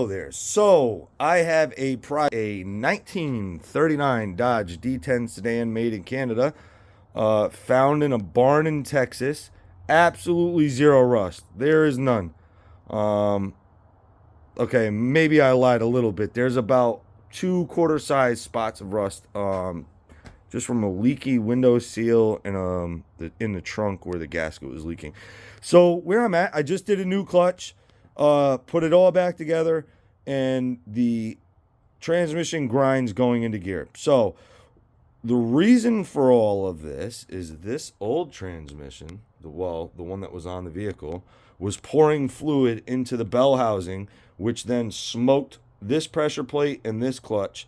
Hello there. So I have a 1939 Dodge D10 sedan made in Canada, found in a barn in Texas. Absolutely zero rust. There is none. Um, okay, maybe I lied a little bit. There's about 2 quarter-size spots of rust, just from a leaky window seal and in the trunk where the gasket was leaking. So where I'm at, I just did a new clutch. Put it all back together, and the transmission grinds going into gear. So the reason for all of this is this old transmission, the one that was on the vehicle, was pouring fluid into the bell housing, which then smoked this pressure plate and this clutch.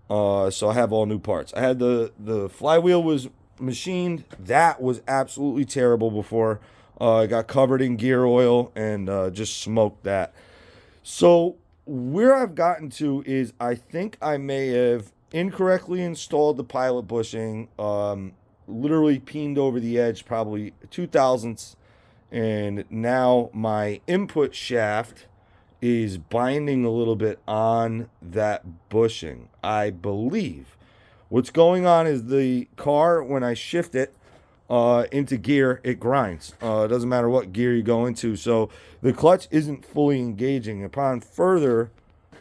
So I have all new parts. I had the flywheel was machined. That was absolutely terrible before. I got covered in gear oil and just smoked that. So where I've gotten to is I think I may have incorrectly installed the pilot bushing, literally peened over the edge probably 2 thousandths, and now my input shaft is binding a little bit on that bushing. I believe what's going on is the car, when I shift it into gear, it grinds. It doesn't matter what gear you go into. So the clutch isn't fully engaging. Upon further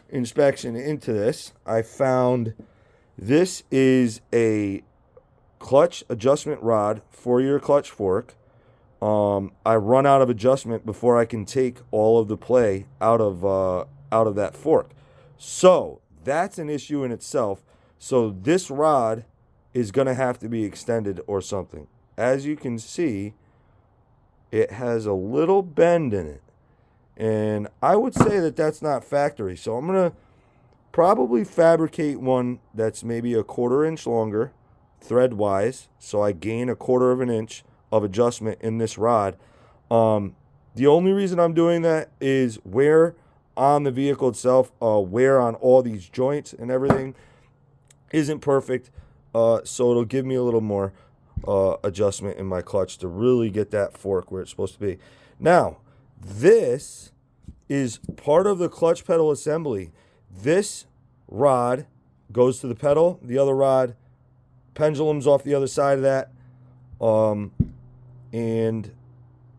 inspection into this, I found this is a clutch adjustment rod for your clutch fork. I run out of adjustment before I can take all of the play out of that fork. So that's an issue in itself. So this rod is going to have to be extended or something. As you can see, it has a little bend in it. And I would say that that's not factory. So I'm going to probably fabricate one that's maybe a 1/4 inch longer, thread-wise, so I gain a 1/4 inch of adjustment in this rod. The only reason I'm doing that is wear on the vehicle itself, wear on all these joints and everything isn't perfect. So it'll give me a little more adjustment in my clutch to really get that fork where it's supposed to be. Now, this is part of the clutch pedal assembly. This rod goes to the pedal. The other rod pendulums off the other side of that. And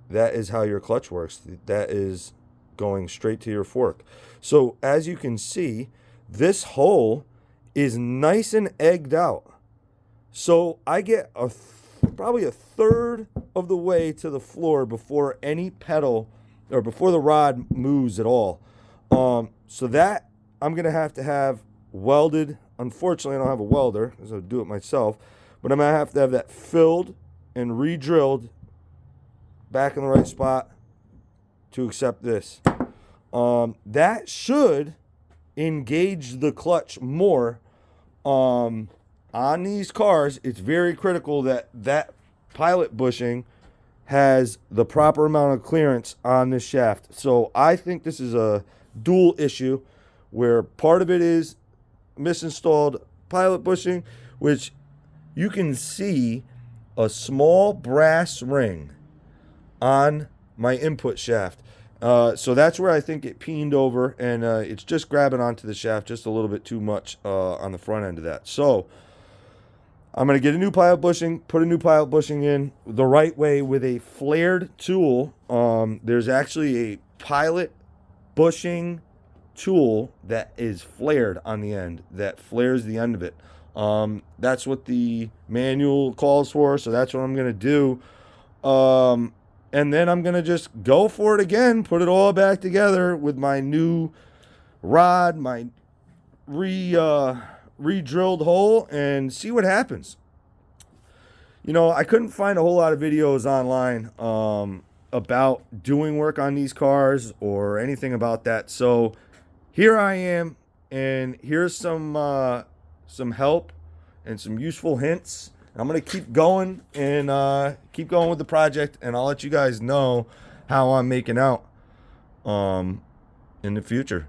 that is how your clutch works. That is going straight to your fork. So as you can see, this hole is nice and egged out. So I get probably a third of the way to the floor before any pedal or before the rod moves at all. So that I'm going to have welded. Unfortunately, I don't have a welder because I'll do it myself. But I'm going to have that filled and re-drilled back in the right spot to accept this. That should engage the clutch more. On these cars, it's very critical that that pilot bushing has the proper amount of clearance on this shaft. So I think this is a dual issue where part of it is misinstalled pilot bushing, which you can see a small brass ring on my input shaft. So that's where I think it peened over, and it's just grabbing onto the shaft just a little bit too much on the front end of that. So I'm going to get a new pilot bushing, put a new pilot bushing in the right way with a flared tool. There's actually a pilot bushing tool that is flared on the end, that flares the end of it. That's what the manual calls for, so that's what I'm going to do. And then I'm going to just go for it again, put it all back together with my new rod, my re-drilled hole, and see what happens. You know, I couldn't find a whole lot of videos online about doing work on these cars or anything about that. So here I am, and here's some help and some useful hints. I'm going to keep going and keep going with the project, and I'll let you guys know how I'm making out in the future.